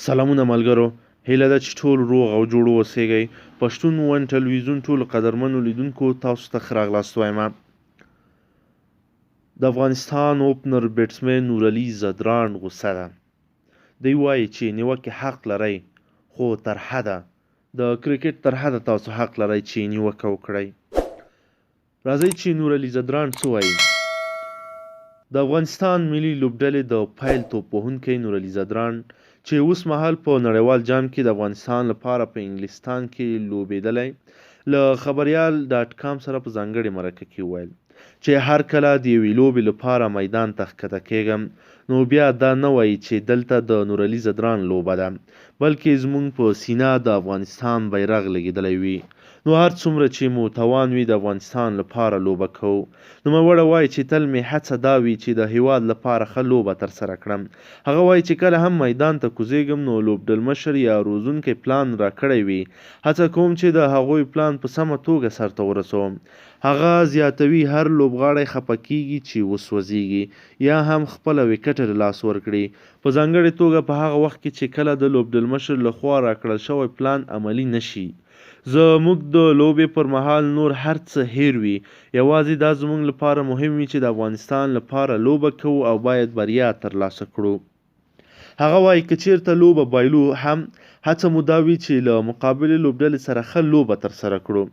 سلامونه ملګرو، هیله ده چې ټول روغ او جوړ اوسیږئ. پښتون ون ټلویزیون ټولو قدرمنو لیدونکو تاسو ته ښه راغلاست وایم. د افغانستان اوپنر بیټسمن نورعلي ځدراڼ غوسه ده. دی وایي چې نیوکې حق لرئ، خو تر حده د کرکټ تر حده تاسو حق لرئ چې نیوکه وکړئ. راځئ چې نورعلي ځدراڼ څه وایي. د افغانستان ملي لوبډلې د پیل توپ وهونکی نورعلي ځدراڼ چې اوس مهال په نړیوال جام کې د افغانستان لپاره په انګلستان کې لوبېدلی، له خبریال ډاټ کام سره په ځانګړې مرکه کې وویل چې هر کله د یوې لوبې لپاره میدان ته ښکته کېږم نو بیا دا نه وایي چې دلته د نورعلي ځدراڼ لوبه ده، بلکې زموږ په سینه د افغانستان بیرغ لګېدلی وي. نو هر څومره چې مو توان وي د افغانستان لپاره لوبه کوو. نوموړی وایي چې تل مې هڅه دا وي چې د هیواد لپاره ښه لوبه ترسره کړم. هغه وایي چې کله هم میدان ته کوزېږم نو لوبډلمشر یا روزونکی پلان راکړی وي، هڅه کوم چې د هغوی پلان په سمه توګه سرته ورسوم. هغه زیاتوي هر لوبغاړی خفه کیږي چې وسوځېږي یا هم خپله وکټه له لاس ورکړي، په ځانګړې توګه په هغه وخت کې چې کله د لوبډلمشر لخوا راکړل شوی پلان عملي نشي. زموږ د لوبې پر مهال نور هر څه هیر وي، یوازې دا زموږ لپاره مهم وي چې د افغانستان لپاره لوبه کوو او باید بریا ترلاسه کړو. هغه وایي که چیرته لوبه بایلو هم هڅه مو دا وي چې له مقابلې لوبډلې سره ښه لوبه ترسره کړو.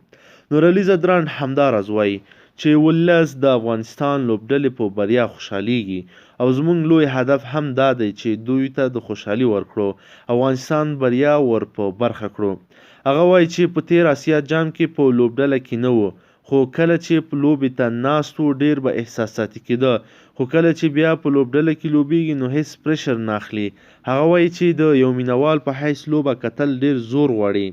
نورعلي ځدراڼ همداراز وایي چې ولس د افغانستان لوبډلې په بریا خوشحالیږي او زموږ لوی هدف هم دا دی چې دوی ته د خوشحالي ورکړو، افغانستان بریا ور په برخه کړو. هغه وایي چې په تیر اسیا جام کې په لوبډله کې نه و، خو کله چې په لوبې ته ناست و ډېر به احساساتي کېده، خو کله چې بیا په لوبډله کې لوبیږي نو هیڅ پریشر نه اخلي. هغه وایي چې د یو مینوال په حیث لوبه کتل ډېر زور غواړي.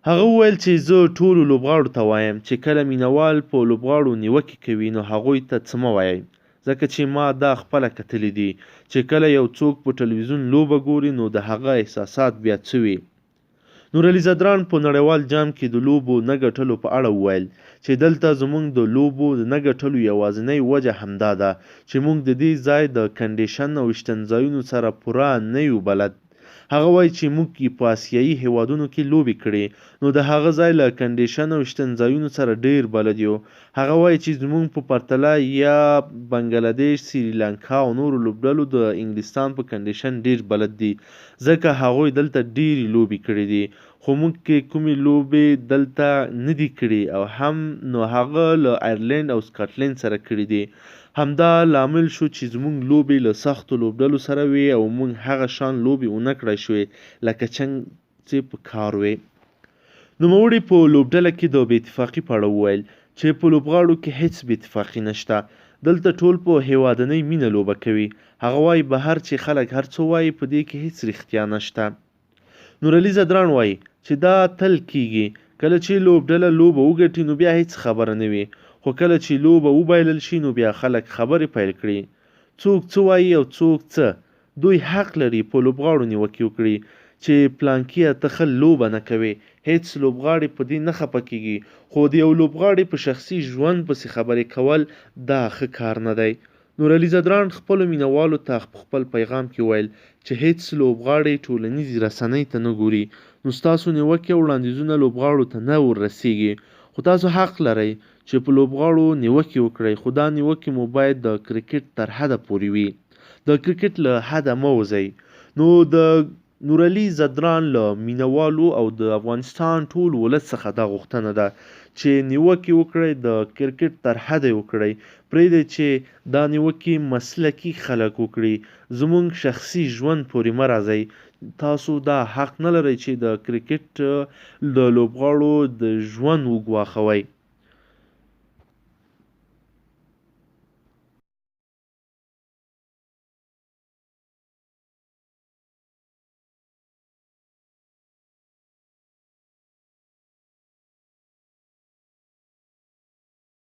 هغه وویل چې زه ټولو لوبغاړو ته وایم چې کله مینوال په لوبغاړو نیوکې کوي نو هغوی ته څه مه وایئ، ځکه چې ما دا خپله کتلي دي چې کله یو څوک په ټلویزیون لوبه ګوري نو د هغه احساسات بیا څه وي. نورعلي ځدراڼ په نړیوال جام کې د لوبو نه ګټلو په اړه وویل چې دلته زموږ د لوبو د نه ګټلو یوازینۍ وجه همدا ده چې موږ د دې ځای د کنډیشن او ویشتنځایونو سره پوره نه یو بلد. هغه وایي چې موږ په آسیایي هیوادونو کې لوبې کړې نو د هغه ځای له کنډیشن او ویشتنځایونو سره ډېر بلد یو. هغه وایي چې زموږ په پرتله یا بنګلادیش، سریلانکا او نورو لوبډلو د انګلستان په کنډیشن ډېر بلد دي، ځکه هغوی دلته ډېرې لوبې کړې دي، خو موږ کې کومې لوبې دلته نه دي کړې او هم نو هغه له آیرلینډ او سکاټلینډ سره کړې دي. همدا لامل شو چې زموږ لوبې له سختو لوبډلو سره وي او موږ هغه شان لوبې ونه کړای شوې لکه چې په کار وې. نوموړي په لوبډله کې د بې اتفاقۍ په اړه وویل چې په لوبغاړو کې هیڅ بې اتفاقي نشته، دلته ټول په هیوادنۍ مینه لوبه کوي. هغه وایي بهر چې خلک هر څه وایي په دې کې هیڅ رښتیا نشته. نورعلي ځدراڼ وایي چې دا تل کیږي، کله چې لوبډله لوبه وګټي نو بیا هیڅ خبره نه وي، خو کله چې لوبه وبایلل شي نو بیا خلک خبرې پیل کړي، څوک څه وایي او څوک څه. دوی حق لري په لوبغاړو نیوکې وکړي چې پلانکیه ته ښه لوبه نه کوي. هیڅ لوبغاړی په دې نه خفه کیږي، خو د یو لوبغاړي په شخصي ژوند پسې خبرې کول دا ښه کار نه دی. نورعلي ځدراڼ خپلو مینوالو ته په خپل پیغام کې ویل چې هیڅ لوبغاړی ټولنیزې رسنۍ ته نه ګوري، نو ستاسو نیوکې او وړاندیزونه لوبغاړو ته نه ورسیږي، خو تاسو حق لرئ چې په لوبغاړو نیوکې وکړئ، خو دا نیوکې مو باید د کرکټ تر حده پورې وي، د کرکټ له حده مه وځئ. نو د نورعلي ځدراڼ له مینوالو او د افغانستان ټول ولس څخه دا غوښتنه ده چې نیوکې وکړئ، د کرکټ تر حده وکړئ، پرېږدئ چې دا نیوکې مسلکي خلک وکړي، زموږ شخصي ژوند پورې مه راځئ. تاسو دا حق نه لرئ چې د کرکټ د لوبغاړو د ژوند وګواښوئ.